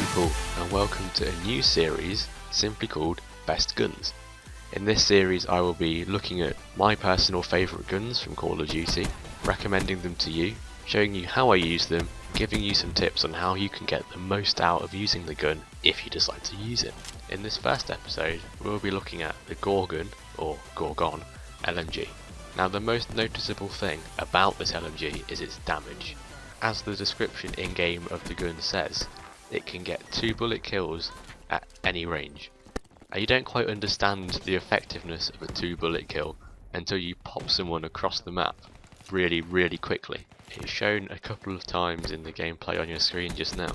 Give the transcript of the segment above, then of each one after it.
people, and welcome to a new series simply called Best Guns. In this series I will be looking at my personal favourite guns from Call of Duty, recommending them to you, showing you how I use them, giving you some tips on how you can get the most out of using the gun if you decide to use it. In this first episode we will be looking at the Gorgon, or Gorgon, LMG. Now the most noticeable thing about this LMG is its damage. As the description in-game of the gun says, it can get 2 bullet kills at any range. Now you don't quite understand the effectiveness of a 2 bullet kill until you pop someone across the map really quickly. It's shown a couple of times in the gameplay on your screen just now.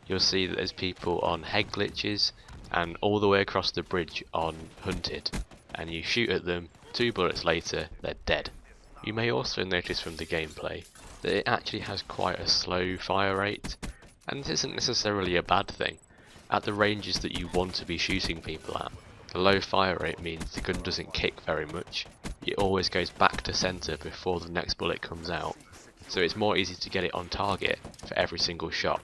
You'll see that there's people on head glitches and all the way across the bridge on hunted, and you shoot at them, 2 bullets later they're dead. You may also notice from the gameplay that it actually has quite a slow fire rate, and this isn't necessarily a bad thing. At the ranges that you want to be shooting people at, the low fire rate means the gun doesn't kick very much. It always goes back to centre before the next bullet comes out, so it's more easy to get it on target for every single shot.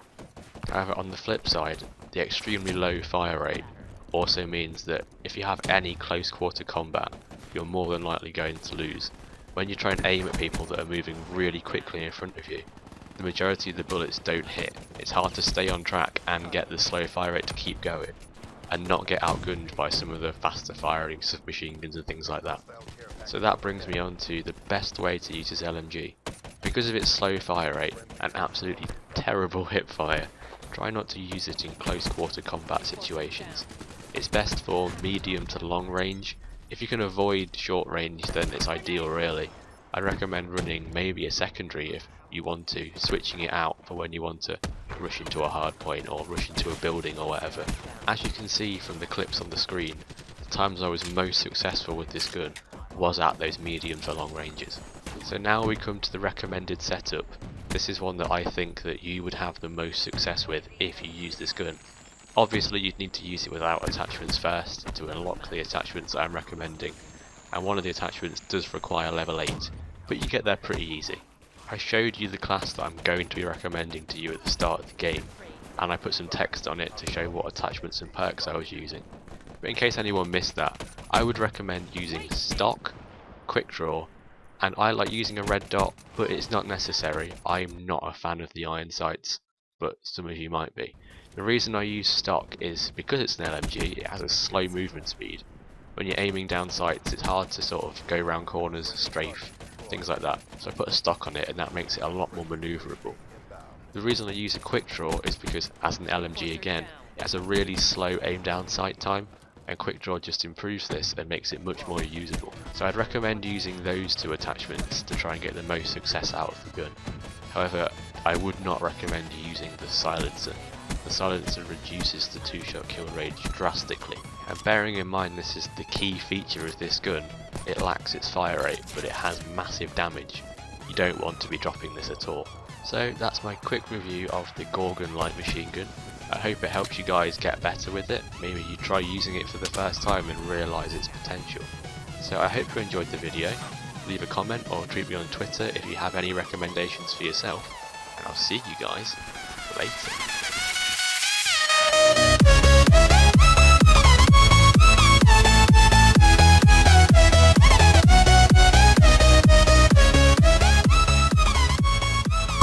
However, on the flip side, the extremely low fire rate also means that if you have any close quarter combat, you're more than likely going to lose. When you try and aim at people that are moving really quickly in front of you, the majority of the bullets don't hit. It's hard to stay on track and get the slow fire rate to keep going, and not get outgunned by some of the faster firing submachine guns and things like that. So that brings me on to the best way to use this LMG. Because of its slow fire rate and absolutely terrible hip fire, try not to use it in close quarter combat situations. It's best for medium to long range. If you can avoid short range, then it's ideal really. I'd recommend running maybe a secondary if you want to, switching it out for when you want to rush into a hard point or rush into a building or whatever. As you can see from the clips on the screen, the times I was most successful with this gun was at those medium to long ranges. So now we come to the recommended setup. This is one that I think that you would have the most success with if you use this gun. Obviously you'd need to use it without attachments first to unlock the attachments I'm recommending, and one of the attachments does require level 8, but you get there pretty easy. I showed you the class that I'm going to be recommending to you at the start of the game, and I put some text on it to show what attachments and perks I was using. But in case anyone missed that, I would recommend using stock, quick draw, and I like using a red dot, but it's not necessary. I'm not a fan of the iron sights, but some of you might be. The reason I use stock is because it's an LMG, it has a slow movement speed. When you're aiming down sights, it's hard to sort of go around corners, strafe, things like that. So I put a stock on it, and that makes it a lot more manoeuvrable. The reason I use a quick draw is because, as an LMG again, it has a really slow aim down sight time, and quick draw just improves this and makes it much more usable. So I'd recommend using those 2 attachments to try and get the most success out of the gun. However, I would not recommend using the silencer. The silencer reduces the 2-shot kill range drastically, and bearing in mind this is the key feature of this gun, it lacks its fire rate but it has massive damage. You don't want to be dropping this at all. So that's my quick review of the Gorgon light machine gun. I hope it helps you guys get better with it. Maybe you try using it for the first time and realise its potential. So I hope you enjoyed the video. Leave a comment or tweet me on Twitter if you have any recommendations for yourself, and I'll see you guys later.